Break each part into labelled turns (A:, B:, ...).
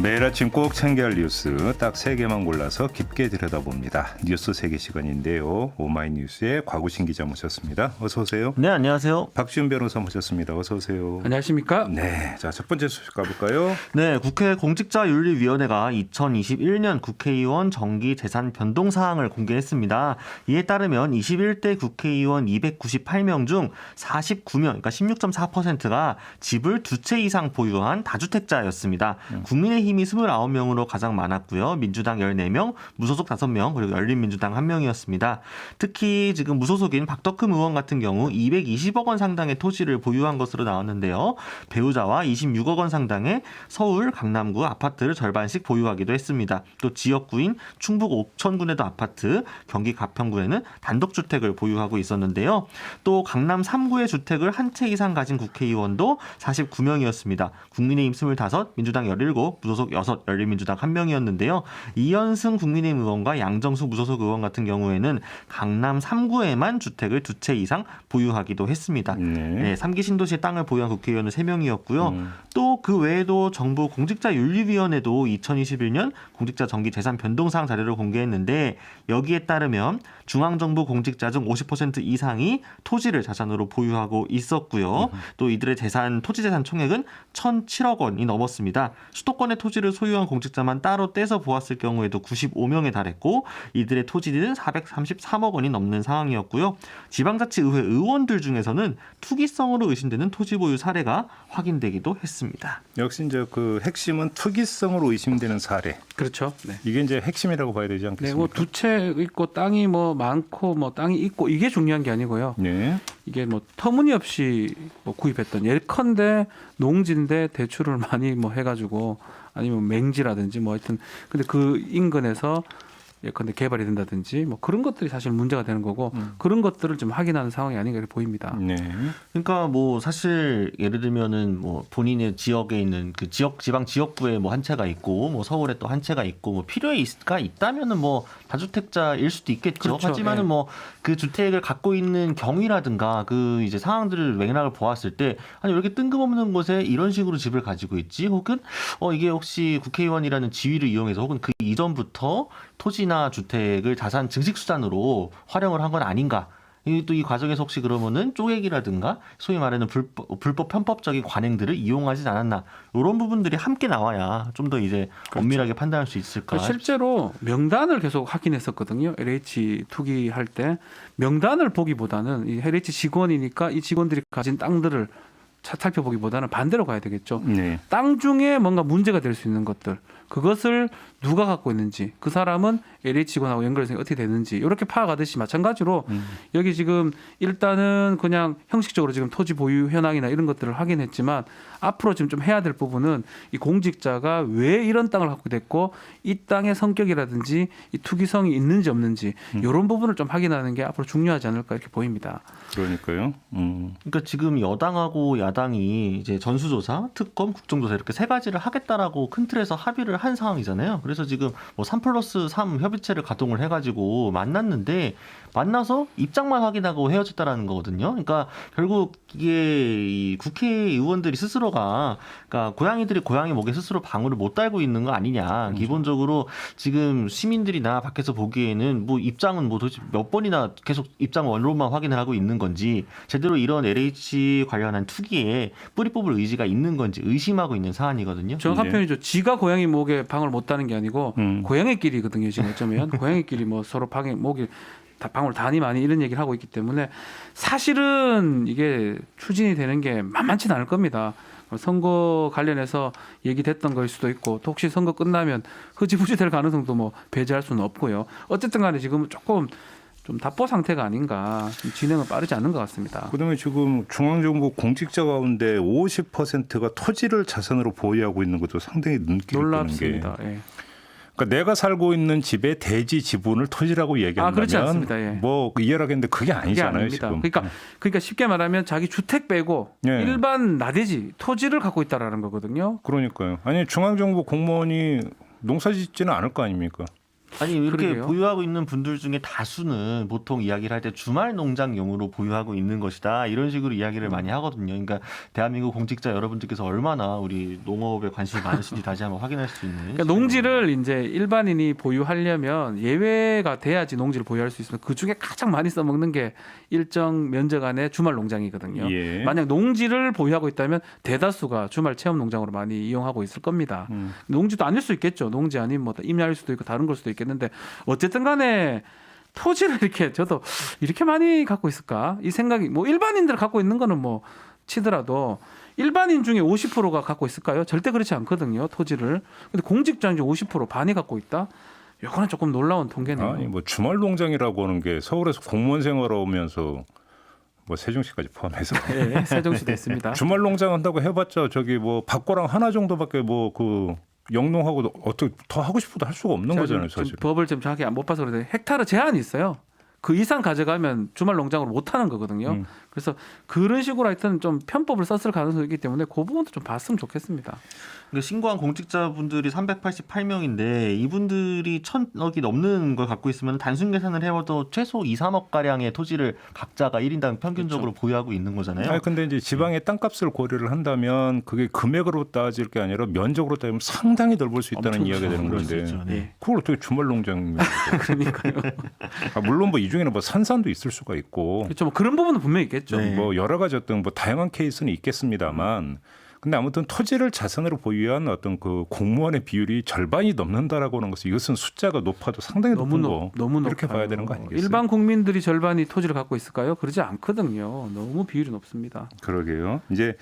A: 매일 아침 꼭 챙겨야 할 뉴스 딱 3개만 골라서 깊게 들여다봅니다. 뉴스 세계 시간인데요. 오마이뉴스의 곽우신 기자 모셨습니다. 어서 오세요.
B: 네, 안녕하세요.
A: 박지훈 변호사 모셨습니다. 어서 오세요.
C: 안녕하십니까?
A: 네, 자, 첫 번째 소식 가볼까요?
B: 네, 국회 공직자윤리위원회가 2021년 국회의원 정기 재산 변동 사항을 공개했습니다. 이에 따르면 21대 국회의원 298명 중 49명, 그러니까 16.4%가 집을 2채 이상 보유한 다주택자였습니다. 국민의힘이 29명으로 가장 많았고요. 민주당 14명, 무소속 5명, 그리고 열린민주당 1명이었습니다. 특히 지금 무소속인 박덕흠 의원 같은 경우 220억 원 상당의 토지를 보유한 것으로 나왔는데요. 배우자와 26억 원 상당의 서울 강남구 아파트를 절반씩 보유하기도 했습니다. 또 지역구인 충북 옥천군에도 아파트, 경기 가평구에는 단독주택을 보유하고 있었는데요. 또 강남 3구의 주택을 한 채 이상 가진 국회의원도 49명이었습니다. 국민의힘 25, 민주당 17, 무소속 6, 열린민주당 1명이었는데요. 이현승 국민의힘 의원과 양정수 무소속 의원 같은 경우에는 강남 3구에만 주택을 2채 이상 보유하기도 했습니다. 네, 3기 신도시의 땅을 보유한 국회의원은 3명이었고요. 또 그 외에도 정부 공직자윤리위원회도 2021년 공직자 정기 재산 변동사항 자료를 공개했는데 여기에 따르면 중앙정부 공직자 중 50% 이상이 토지를 자산으로 보유하고 있었고요. 또 이들의 토지재산 총액은 1,007억 원이 넘었습니다. 수도권의 토지를 소유한 공직자만 따로 떼서 보았을 경우에도 95명에 달했고 이들의 토지는 433억 원이 넘는 상황이었고요. 지방자치의회 의원들 중에서는 투기성으로 의심되는 토지 보유 사례가 확인되기도 했습니다.
A: 역시 이제 그 핵심은 투기성으로 의심되는 사례.
C: 그렇죠. 네.
A: 이게 이제 핵심이라고 봐야 되지 않겠습니까?
C: 네, 뭐 2채 있고 땅이 뭐 많고 뭐 땅이 있고 이게 중요한 게 아니고요.
A: 네.
C: 이게 뭐 터무니없이 뭐 구입했던 예컨대 농지인데 대출을 많이 뭐 해가지고 아니면 맹지라든지 뭐 하여튼 근데 그 인근에서 예컨대 개발이 된다든지 뭐 그런 것들이 사실 문제가 되는 거고 그런 것들을 좀 확인하는 상황이 아닌가 이렇게 보입니다.
A: 네.
B: 그러니까 뭐 사실 예를 들면은 뭐 본인의 지역에 있는 그 지방 지역구에 뭐 한 채가 있고 뭐 서울에 또 한 채가 있고 뭐 필요가 있다면은 뭐 다주택자일 수도 있겠죠.
C: 그렇죠.
B: 하지만은
C: 예.
B: 뭐 그 주택을 갖고 있는 경위라든가 그 이제 상황들을 맥락을 보았을 때 아니 왜 이렇게 뜬금없는 곳에 이런 식으로 집을 가지고 있지? 혹은 이게 혹시 국회의원이라는 지위를 이용해서 혹은 그 이전부터 토지나 주택을 자산 증식 수단으로 활용을 한 건 아닌가? 또 이 과정에서 혹시 그러면은 쪼개기라든가 소위 말하는 불법 편법적인 관행들을 이용하진 않았나 이런 부분들이 함께 나와야 좀 더 이제
C: 그렇죠.
B: 엄밀하게 판단할 수 있을까.
C: 실제로 명단을 계속 확인했었거든요. LH 투기할 때 명단을 보기보다는 이 LH 직원이니까 이 직원들이 가진 땅들을 살펴보기보다는 반대로 가야 되겠죠.
A: 네.
C: 땅 중에 뭔가 문제가 될 수 있는 것들 그것을 누가 갖고 있는지 그 사람은 LH 직원하고 연결해서 어떻게 되는지 이렇게 파악하듯이 마찬가지로 여기 지금 일단은 그냥 형식적으로 지금 토지 보유 현황이나 이런 것들을 확인했지만 앞으로 지금 좀 해야 될 부분은 이 공직자가 왜 이런 땅을 갖고 됐고 이 땅의 성격이라든지 이 투기성이 있는지 없는지 이런 부분을 좀 확인하는 게 앞으로 중요하지 않을까 이렇게 보입니다.
A: 그러니까요.
B: 그러니까 지금 여당하고 야당이 이제 전수조사, 특검, 국정조사 이렇게 세 가지를 하겠다라고 큰 틀에서 합의를 한 상황이잖아요. 그래서 지금 뭐 3+3 협의체를 가동을 해가지고 만났는데 만나서 입장만 확인하고 헤어졌다라는 거거든요. 그러니까 결국 이게 이 국회의원들이 스스로가 그러니까 고양이들이 고양이 목에 스스로 방울을 못 달고 있는 거 아니냐. 기본적으로 지금 시민들이나 밖에서 보기에는 뭐 입장은 뭐 도대체 몇 번이나 계속 입장 원론만 확인을 하고 있는 건지 제대로 이런 LH 관련한 투기에 뿌리 뽑을 의지가 있는 건지 의심하고 있는 사안이거든요.
C: 정확한
A: 네.
C: 표현이죠. 지가 고양이 목에 방울 못 다는 게 아니고 고양이끼리거든요. 지금 어쩌면 고양이끼리 뭐 서로 목에 방울 다니 많이 이런 얘기를 하고 있기 때문에 사실은 이게 추진이 되는 게 만만치는 않을 겁니다. 선거 관련해서 얘기됐던 거일 수도 있고 또 혹시 선거 끝나면 흐지부지 될 가능성도 뭐 배제할 수는 없고요. 어쨌든 간에 지금 조금 좀 답보 상태가 아닌가 진행은 빠르지 않은 것 같습니다.
A: 그다음에 지금 중앙정부 공직자 가운데 50%가 토지를 자산으로 보유하고 있는 것도 상당히 눈길이 끄는 게.
C: 놀랍습니다. 예.
A: 그러니까 내가 살고 있는 집의 대지 지분을 토지라고 얘기한다면
C: 그렇지 않습니다. 예.
A: 뭐 이해하겠는데 그게 아니잖아요.
C: 아닙니다.
A: 지금.
C: 그러니까 쉽게 말하면 자기 주택 빼고
A: 예.
C: 일반 나대지 토지를 갖고 있다라는 거거든요.
A: 그러니까요. 아니 중앙정부 공무원이 농사짓지는 않을 거 아닙니까?
B: 아니 이렇게
C: 그러게요.
B: 보유하고 있는 분들 중에 다수는 보통 이야기를 할 때 주말 농장용으로 보유하고 있는 것이다 이런 식으로 이야기를 많이 하거든요. 그러니까 대한민국 공직자 여러분들께서 얼마나 우리 농업에 관심이 많으신지 다시 한번 확인할 수 있는.
C: 그러니까 농지를 이제 일반인이 보유하려면 예외가 돼야지 농지를 보유할 수 있습니다. 그 중에 가장 많이 써먹는 게 일정 면적 안에 주말 농장이거든요.
A: 예.
C: 만약 농지를 보유하고 있다면 대다수가 주말 체험 농장으로 많이 이용하고 있을 겁니다. 농지도 아닐 수 있겠죠. 농지 아니면 뭐 임야일 수도 있고 다른 걸 수도 있겠는데 어쨌든 간에 토지를 이렇게 저도 이렇게 많이 갖고 있을까? 이 생각이 뭐 일반인들 갖고 있는 거는 뭐 치더라도 일반인 중에 50%가 갖고 있을까요? 절대 그렇지 않거든요. 토지를. 근데 공직자인 중 50% 반이 갖고 있다? 이거는 조금 놀라운 통계네요.
A: 아니 뭐 주말 농장이라고 하는 게 서울에서 공무원 생활하면서 뭐 세종시까지 포함해서
C: 네, 세종시도 있습니다.
A: 주말 농장 한다고 해봤자 저기 뭐 밭고랑 하나 정도밖에 뭐 그 영농하고 어떻게 더 하고 싶어도 할 수가 없는 거잖아요,
C: 지금
A: 사실.
C: 법을 좀 정확히 못 봐서 그런데 헥타르 제한이 있어요. 그 이상 가져가면 주말 농장으로 못 하는 거거든요. 그래서 그런 식으로 하여튼 좀 편법을 썼을 가능성이 있기 때문에 그 부분도 좀 봤으면 좋겠습니다.
B: 그러니까 신고한 공직자분들이 388명인데 이분들이 1,000억이 넘는 걸 갖고 있으면 단순 계산을 해봐도 최소 2, 3억 가량의 토지를 각자가 1인당 평균적으로 보유하고 있는 거잖아요.
A: 아니 근데 이제 지방의 땅값을 고려를 한다면 그게 금액으로 따질 게 아니라 면적으로 따지면 상당히 덜 볼 수 있다는
B: 엄청
A: 이야기가 되는
B: 그럴 수
A: 건데
B: 있죠. 네.
A: 그걸 어떻게 주말 농장?
C: 그러니까요.
A: 물론 뭐 이 중에는 뭐 산산도 있을 수가 있고
C: 그렇죠. 뭐 그런 부분은 분명히 있겠죠.
B: 네.
A: 뭐 여러 가지 어떤 뭐 다양한 케이스는 있겠습니다만. 근데 아무튼 토지를 자산으로 보유한 어떤 그 공무원의 비율이 절반이 넘는다라고 하는 것은 이것은 숫자가 높아도 상당히 높은 거
C: 너무
A: 이렇게
C: 높아요.
A: 봐야 되는 거 아니겠어요?
C: 일반 국민들이 절반이 토지를 갖고 있을까요? 그러지 않거든요. 너무 비율이 높습니다.
A: 그러게요. 이제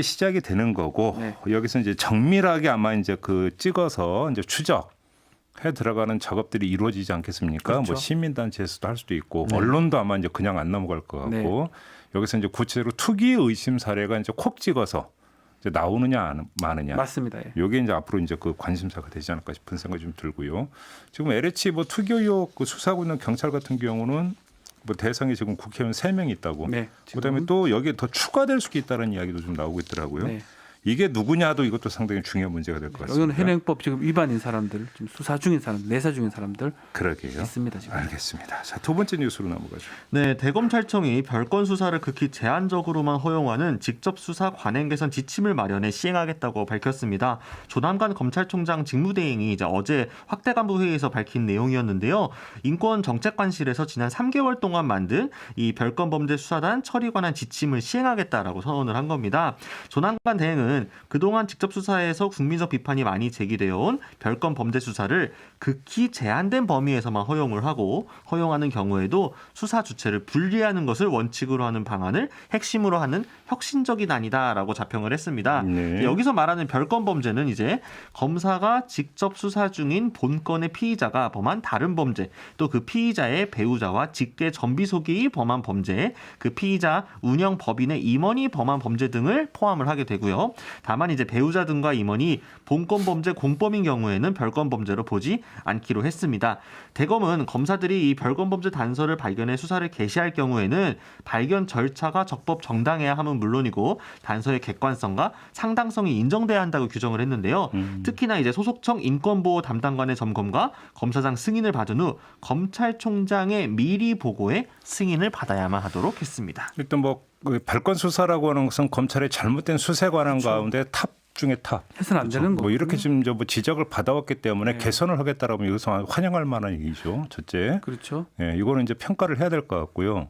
A: 시작이 되는 거고
C: 네.
A: 여기서 이제 정밀하게 아마 이제 그 찍어서 이제 추적해 들어가는 작업들이 이루어지지 않겠습니까?
C: 그렇죠.
A: 뭐 시민단체에서도 할 수도 있고
B: 네.
A: 언론도 아마 이제 그냥 안 넘어갈 것 같고
C: 네.
A: 여기서 이제 구체적으로 투기 의심 사례가 이제 콕 찍어서 이제 나오느냐 마느냐.
C: 맞습니다. 예.
A: 요게 이제 앞으로 이제 그 관심사가 되지 않을까 싶은 생각이 좀 들고요. 지금 LH 뭐 투기 의혹 그 수사하고 있는 경찰 같은 경우는 뭐 대상이 지금 국회의원 3명이 있다고.
C: 네.
A: 그다음에 또 여기에 더 추가될 수 있다는 이야기도 좀 나오고 있더라고요.
C: 네.
A: 이게 누구냐도 이것도 상당히 중요한 문제가 될 것 같습니다.
C: 여기는 현행법 지금 위반인 사람들, 지금 수사 중인 사람들, 내사 중인 사람들
A: 그러게요.
C: 있습니다 지금.
A: 알겠습니다. 자, 두 번째 뉴스로 넘어가죠.
B: 네, 대검찰청이 별건 수사를 극히 제한적으로만 허용하는 직접 수사 관행 개선 지침을 마련해 시행하겠다고 밝혔습니다. 조남관 검찰총장 직무대행이 이제 어제 확대간부 회의에서 밝힌 내용이었는데요. 인권정책관실에서 지난 3개월 동안 만든 이 별건 범죄 수사단 처리 관한 지침을 시행하겠다라고 선언을 한 겁니다. 조남관 대행은 그동안 직접 수사에서 국민적 비판이 많이 제기되어 온 별건 범죄 수사를 극히 제한된 범위에서만 허용을 하고 허용하는 경우에도 수사 주체를 분리하는 것을 원칙으로 하는 방안을 핵심으로 하는 혁신적인 안이다라고 자평을 했습니다.
A: 네.
B: 여기서 말하는 별건 범죄는 이제 검사가 직접 수사 중인 본건의 피의자가 범한 다른 범죄, 또 그 피의자의 배우자와 직계 전비속이 범한 범죄, 그 피의자 운영 법인의 임원이 범한 범죄 등을 포함을 하게 되고요. 다만 이제 배우자 등과 임원이 본건 범죄 공범인 경우에는 별건 범죄로 보지 않기로 했습니다. 대검은 검사들이 이 별건 범죄 단서를 발견해 수사를 개시할 경우에는 발견 절차가 적법 정당해야 함은 물론이고 단서의 객관성과 상당성이 인정돼야 한다고 규정을 했는데요. 특히나 이제 소속청 인권보호 담당관의 점검과 검사장 승인을 받은 후 검찰총장의 미리 보고에 승인을 받아야만 하도록 했습니다.
A: 일단 뭐 별건 수사라고 하는 것은 검찰의 잘못된 수사 관한 가운데 탑 중에 탑.
C: 해서는 안 되는 거.
A: 뭐 이렇게 지금 저 뭐 지적을 받아왔기 때문에
C: 네.
A: 개선을 하겠다라면 이것은 환영할 만한 얘기죠. 첫째.
C: 그렇죠.
A: 예, 이거는 이제 평가를 해야 될 것 같고요.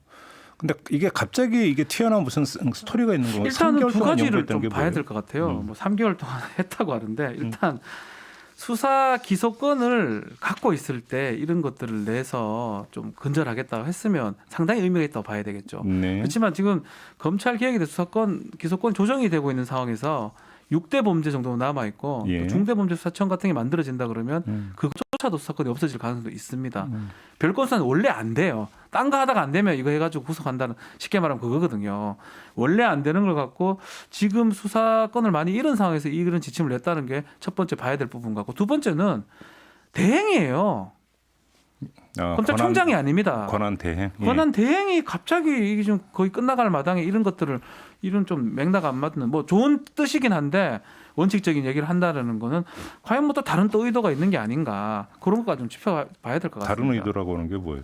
A: 근데 이게 갑자기 이게 튀어나온 무슨 스토리가 있는 건가요?
C: 일단은
A: 3개월
C: 두
A: 동안
C: 가지를
A: 연구했던
C: 좀
A: 게
C: 봐야
A: 뭐예요?
C: 될 것 같아요. 뭐 3개월 동안 했다고 하는데 일단 수사 기소권을 갖고 있을 때 이런 것들을 내서 좀 근절하겠다고 했으면 상당히 의미가 있다고 봐야 되겠죠.
A: 네.
C: 그렇지만 지금 검찰 개혁에 대해 기소권 조정이 되고 있는 상황에서 6대 범죄 정도 남아 있고
A: 예.
C: 중대범죄수사청 같은 게 만들어진다 그러면 그것조차도 수사권이 없어질 가능성도 있습니다. 별건 수사는 원래 안 돼요. 딴 거 하다가 안 되면 이거 해가지고 구속한다는 쉽게 말하면 그거거든요. 원래 안 되는 걸 갖고 지금 수사권을 많이 잃은 상황에서 이런 지침을 냈다는 게 첫 번째 봐야 될 부분 같고 두 번째는 대행이에요. 검찰총장이 아닙니다.
A: 권한 대행. 예.
C: 권한 대행이 갑자기 이게 좀 거의 끝나갈 마당에 이런 것들을 이런 좀 맥락 안 맞는 뭐 좋은 뜻이긴 한데 원칙적인 얘기를 한다라는 거는 과연 뭐 또 다른 또 의도가 있는 게 아닌가 그런 것까지 좀 짚어봐야 될 것 같습니다.
A: 다른 의도라고 하는 게 뭐예요?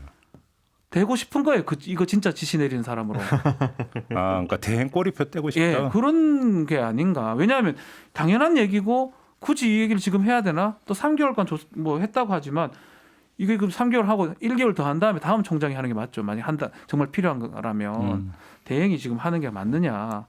C: 되고 싶은 거예요. 이거 진짜 지시 내리는 사람으로.
A: 그러니까 대행 꼬리표 떼고 싶다.
C: 예, 그런 게 아닌가. 왜냐하면 당연한 얘기고 굳이 이 얘기를 지금 해야 되나? 또 3개월간 뭐 했다고 하지만 이게 그럼 3개월 하고 1개월 더 한 다음에 다음 총장이 하는 게 맞죠. 만약 한다 정말 필요한 거라면 대행이 지금 하는 게 맞느냐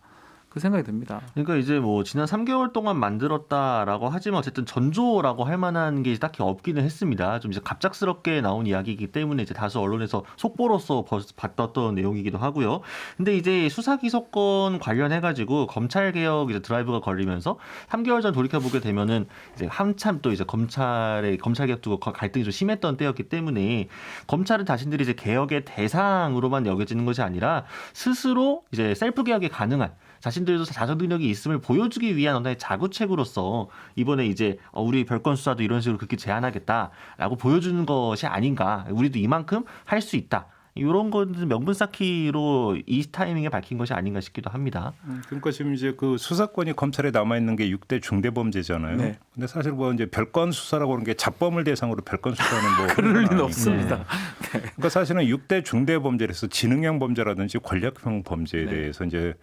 C: 그 생각이 듭니다.
B: 그러니까 이제 뭐 지난 3개월 동안 만들었다라고 하지만 어쨌든 전조라고 할 만한 게 딱히 없기는 했습니다. 좀 이제 갑작스럽게 나온 이야기이기 때문에 이제 다수 언론에서 속보로서 봤던 내용이기도 하고요. 근데 이제 수사 기소권 관련해 가지고 검찰 개혁 이제 드라이브가 걸리면서 3개월 전 돌이켜 보게 되면은 이제 한참 또 이제 검찰 개혁 두고 갈등이 좀 심했던 때였기 때문에 검찰은 자신들이 이제 개혁의 대상으로만 여겨지는 것이 아니라 스스로 이제 셀프 개혁이 가능한 자신들도 자정 능력이 있음을 보여주기 위한 하나의 자구책으로서 이번에 이제 우리 별건 수사도 이런 식으로 그렇게 제한하겠다라고 보여주는 것이 아닌가. 우리도 이만큼 할 수 있다. 이런 것은 명분 쌓기로 이 타이밍에 밝힌 것이 아닌가 싶기도 합니다.
A: 그러니까 지금 이제 그 수사권이 검찰에 남아 있는 게 6대 중대범죄잖아요.
C: 네.
A: 근데 사실 뭐 이제 별건 수사라고 하는 게 잡범을 대상으로 별건 수사는 뭐
C: 그럴 리는
A: 아니고.
C: 없습니다. 네.
A: 그러니까 사실은 6대 중대범죄에서 지능형 범죄라든지 권력형 범죄에 대해서 이제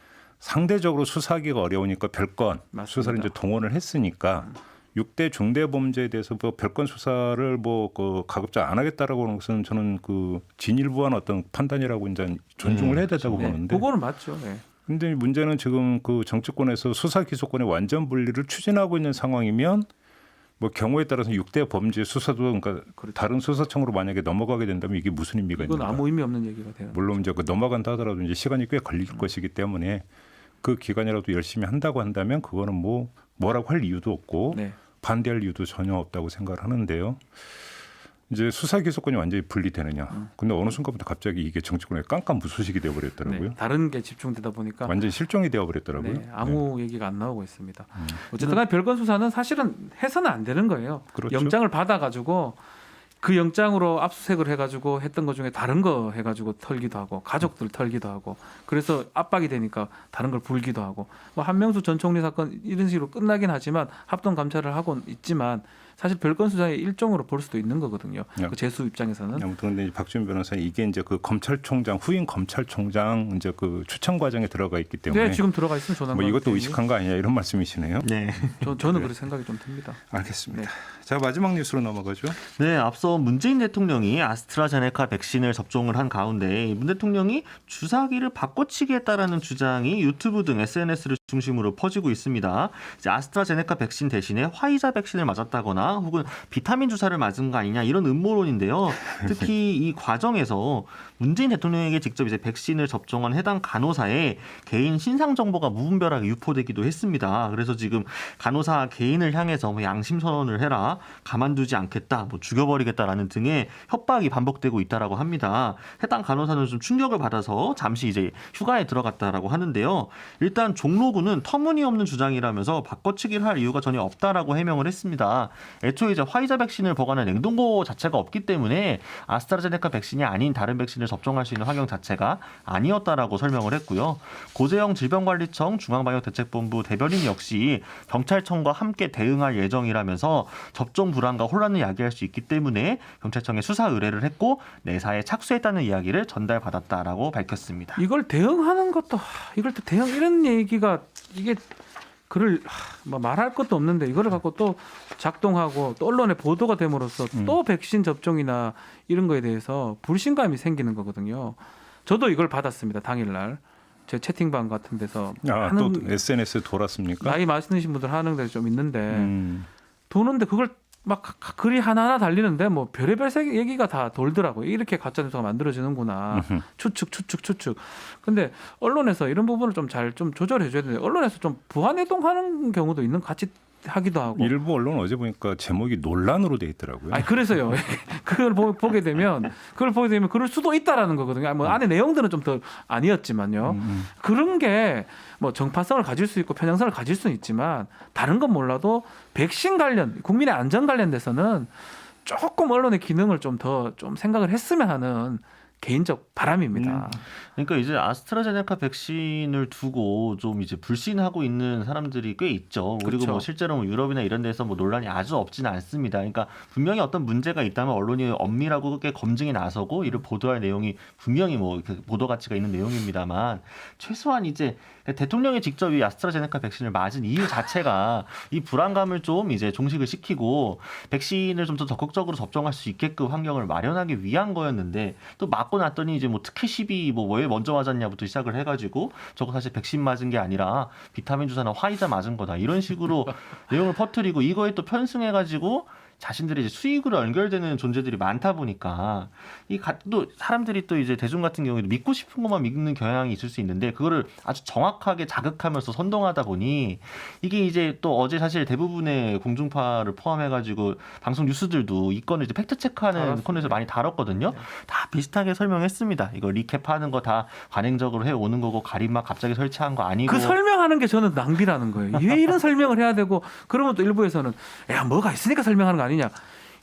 A: 상대적으로 수사하기가 어려우니까 별건
C: 맞습니다.
A: 수사를 이제 동원을 했으니까 6대 중대 범죄에 대해서 뭐 별건 수사를 뭐 그 가급적 안 하겠다라고 하는 것은 저는 그 진일보한 어떤 판단이라고 이제 존중을 해야 된다고
C: 네,
A: 보는데.
C: 그거는 맞죠. 네.
A: 근데 문제는 지금 그 정치권에서 수사 기소권의 완전 분리를 추진하고 있는 상황이면 뭐 경우에 따라서 6대 범죄 수사도 그러니까 다른 수사청으로 만약에 넘어가게 된다면 이게 무슨 의미가
C: 이건
A: 있는가?
C: 아무 의미 없는 얘기가 돼요.
A: 물론 이제 그 넘어간다 하더라도 이제 시간이 꽤 걸릴 것이기 때문에 그 기간이라도 열심히 한다고 한다면 그거는 뭐라고 할 이유도 없고
C: 네.
A: 반대할 이유도 전혀 없다고 생각을 하는데요. 이제 수사 기소권이 완전히 분리되느냐. 근데 어느 순간부터 갑자기 이게 정치권의 깜깜무소식이 되어버렸더라고요.
C: 네. 다른 게 집중되다 보니까
A: 완전히 실종이 되어버렸더라고요.
C: 네, 아무 얘기가 안 나오고 있습니다. 어쨌든 간에 별건 수사는 사실은 해서는 안 되는 거예요.
A: 그렇죠.
C: 영장을 받아가지고 그 영장으로 압수수색을 해가지고 했던 것 중에 다른 거 해가지고 털기도 하고 가족들 털기도 하고 그래서 압박이 되니까 다른 걸 불기도 하고 뭐 한명수 전 총리 사건 이런 식으로 끝나긴 하지만 합동 감찰을 하고 있지만 사실 별건 수사의 일종으로 볼 수도 있는 거거든요. 그 재수 입장에서는.
A: 아무튼 근데 박주민 변호사는 이게 이제 그 검찰총장 후임 검찰총장 이제 그 추천 과정에 들어가 있기 때문에
C: 네, 지금 들어가 있으면 조남관.
A: 뭐 이것도 의식한 거 아니냐 이런 말씀이시네요.
B: 네.
C: 저는 그런 생각이 좀 듭니다.
A: 알겠습니다.
C: 네.
A: 자 마지막 뉴스로 넘어가죠.
B: 네, 앞서 문재인 대통령이 아스트라제네카 백신을 접종을 한 가운데 문 대통령이 주사기를 바꿔치기 했다라는 주장이 유튜브 등 SNS를 중심으로 퍼지고 있습니다. 이제 아스트라제네카 백신 대신에 화이자 백신을 맞았다거나 혹은 비타민 주사를 맞은 거 아니냐 이런 음모론인데요. 특히 이 과정에서 문재인 대통령에게 직접 이제 백신을 접종한 해당 간호사의 개인 신상 정보가 무분별하게 유포되기도 했습니다. 그래서 지금 간호사 개인을 향해서 뭐 양심 선언을 해라, 가만두지 않겠다, 뭐 죽여버리겠다라는 등의 협박이 반복되고 있다라고 합니다. 해당 간호사는 좀 충격을 받아서 잠시 이제 휴가에 들어갔다라고 하는데요. 일단 종로구는 터무니없는 주장이라면서 바꿔치기를 할 이유가 전혀 없다라고 해명을 했습니다. 애초에 이제 화이자 백신을 보관한 냉동고 자체가 없기 때문에 아스트라제네카 백신이 아닌 다른 백신을 접종할 수 있는 환경 자체가 아니었다라고 설명을 했고요. 고재영 질병관리청 중앙방역대책본부 대변인 역시 경찰청과 함께 대응할 예정이라면서 접종 불안과 혼란을 야기할 수 있기 때문에 경찰청에 수사 의뢰를 했고 내사에 착수했다는 이야기를 전달받았다라고 밝혔습니다.
C: 이걸 대응하는 것도 이걸 또 대응 이런 얘기가 이게 글을 뭐 말할 것도 없는데 이거를 갖고 또 작동하고 또 언론에 보도가 됨으로써 또 백신 접종이나 이런 거에 대해서 불신감이 생기는 거거든요. 저도 이걸 받았습니다. 당일날 제 채팅방 같은 데서
A: 또 SNS에 돌았습니까?
C: 나이 많으신 분들 하는 데서 좀 있는데 도는데 그걸 막 글이 하나하나 달리는데 뭐 별의별 얘기가 다 돌더라고요. 이렇게 가짜 뉴스가 만들어지는구나. 추측. 근데 언론에서 이런 부분을 좀 잘 좀 조절해 줘야 되는데 언론에서 좀 부안해동하는 경우도 있는 같이 하기도 하고.
A: 일부 언론 어제 보니까 제목이 논란으로 돼 있더라고요.
C: 아니 그래서요. 그걸 보게 되면 그럴 수도 있다라는 거거든요. 뭐 안에 내용들은 좀 더 아니었지만요. 그런 게 뭐 정파성을 가질 수 있고 편향성을 가질 수는 있지만 다른 건 몰라도 백신 관련 국민의 안전 관련돼서는 조금 언론의 기능을 좀 더 좀 생각을 했으면 하는 개인적 바람입니다.
B: 그러니까 이제 아스트라제네카 백신을 두고 좀 이제 불신하고 있는 사람들이 꽤 있죠. 그리고
C: 그렇죠.
B: 뭐 실제로 뭐 유럽이나 이런 데서 뭐 논란이 아주 없지는 않습니다. 그러니까 분명히 어떤 문제가 있다면 언론이 엄밀하고 검증이 나서고 이를 보도할 내용이 분명히 뭐 이렇게 보도 가치가 있는 내용입니다만 최소한 이제 대통령이 직접 이 아스트라제네카 백신을 맞은 이유 자체가 이 불안감을 좀 이제 종식을 시키고 백신을 좀 더 적극적으로 접종할 수 있게끔 환경을 마련하기 위한 거였는데 또 맞고 났더니 이제 뭐 특혜 시비 뭐 왜 먼저 맞았냐부터 시작을 해가지고 저거 사실 백신 맞은 게 아니라 비타민 주사나 화이자 맞은 거다 이런 식으로 내용을 퍼뜨리고 이거에 또 편승해가지고 자신들이 이제 수익으로 연결되는 존재들이 많다 보니까 또 사람들이 또 이제 대중 같은 경우에도 믿고 싶은 것만 믿는 경향이 있을 수 있는데 그거를 아주 정확하게 자극하면서 선동하다 보니 이게 이제 또 어제 사실 대부분의 공중파를 포함해가지고 방송 뉴스들도 이 건을 이제 팩트 체크하는 코너에서 많이 다뤘거든요. 다 비슷하게 설명했습니다. 이거 리캡하는 거 다 관행적으로 해 오는 거고 가림막 갑자기 설치한 거 아니고.
C: 그 설명하는 게 저는 낭비라는 거예요. 왜 이런 설명을 해야 되고 그러면 또 일부에서는 야 뭐가 있으니까 설명하는 거 아니냐.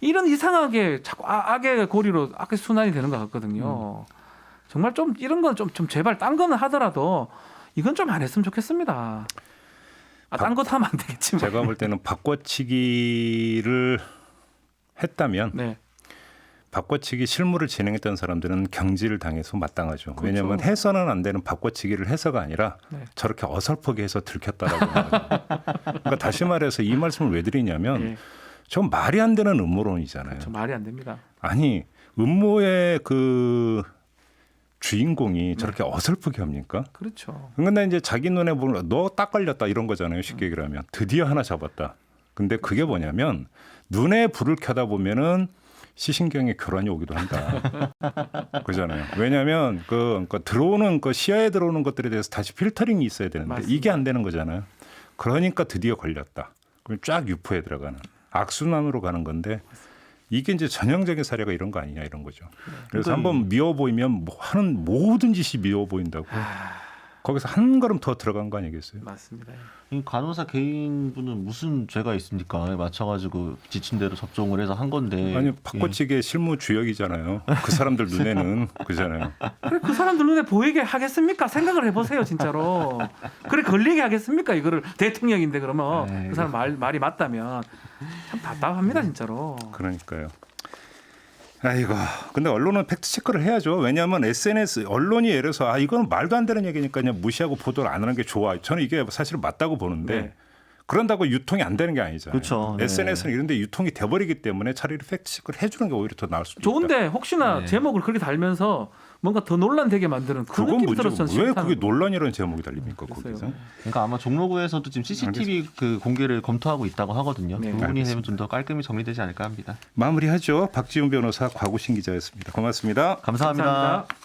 C: 이런 이상하게 자꾸 악의 고리로 악의 순환이 되는 것 같거든요. 정말 좀 이런 건 좀 제발 딴 거는 하더라도 이건 좀 안 했으면 좋겠습니다. 딴 것도 하면 안 되겠지만.
A: 제가 볼 때는 바꿔치기를 했다면
C: 네.
A: 바꿔치기 실무를 진행했던 사람들은 경질을 당해서 마땅하죠.
C: 그렇죠.
A: 왜냐하면 해서는 안 되는 바꿔치기를 해서가 아니라
C: 네.
A: 저렇게 어설프게 해서 들켰다라고 하는 거죠. 그러니까 다시 말해서 이 말씀을 왜 드리냐면
C: 예.
A: 전 말이 안 되는 음모론이잖아요.
C: 저 말이 안 됩니다.
A: 아니 음모의 그 주인공이 저렇게 어설프게 합니까?
C: 그렇죠.
A: 근데 이제 자기 눈에 보면 너 딱 걸렸다 이런 거잖아요. 쉽게 얘기를 하면 드디어 하나 잡았다. 근데 그게 뭐냐면 눈에 불을 켜다 보면은 시신경에 교란이 오기도 한다. 그잖아요. 왜냐하면 그러니까 들어오는 그 시야에 들어오는 것들에 대해서 다시 필터링이 있어야 되는데
C: 맞습니다.
A: 이게 안 되는 거잖아요. 그러니까 드디어 걸렸다. 그럼 쫙 유포에 들어가는 악순환으로 가는 건데 이게 이제 전형적인 사례가 이런 거 아니냐 이런 거죠. 그래서 한번 미워 보이면 뭐 하는 모든 짓이 미워 보인다고. 거기서 한 걸음 더 들어간 거 아니겠어요?
C: 맞습니다.
B: 이 간호사 개인분은 무슨 죄가 있습니까? 맞춰가지고 지친 대로 접종을 해서 한 건데.
A: 아니 바꿔치기의 실무 주역이잖아요. 그 사람들 눈에는 그잖아요.
C: 그래 그 사람들 눈에 보이게 하겠습니까? 생각을 해보세요, 진짜로. 그래 걸리게 하겠습니까? 이거를 대통령인데 그러면 그 사람 말이 맞다면 참 답답합니다, 진짜로.
A: 그러니까요. 아이고. 근데 언론은 팩트 체크를 해야죠. 왜냐하면 SNS 언론이 예를 들어서 이건 말도 안 되는 얘기니까 그냥 무시하고 보도를 안 하는 게 좋아. 저는 이게 사실 맞다고 보는데
C: 네.
A: 그런다고 유통이 안 되는 게 아니잖아요.
B: 그렇죠. 네.
A: SNS는 이런 데 유통이 돼버리기 때문에 차라리 팩트 체크를 해주는 게 오히려 더 나을 수도 있다.
C: 좋은데 혹시나
B: 네.
C: 제목을 그렇게 달면서 뭔가 더 논란되게 만드는 그
A: 그건
C: 느낌
A: 뭐죠?
C: 들어서 저는
A: 왜
C: 싫다는
A: 그게 논란이라는 제목이 달립니까?
C: 글쎄요.
A: 거기서?
B: 그러니까 아마 종로구에서도 지금 CCTV 그 공개를 검토하고 있다고 하거든요.
C: 네,
B: 그 부분이 되면
A: 알겠습니다.
B: 좀 더 깔끔히 정리되지 않을까 합니다.
A: 마무리하죠. 박지훈 변호사, 곽우신 기자였습니다. 고맙습니다.
B: 감사합니다.
C: 감사합니다.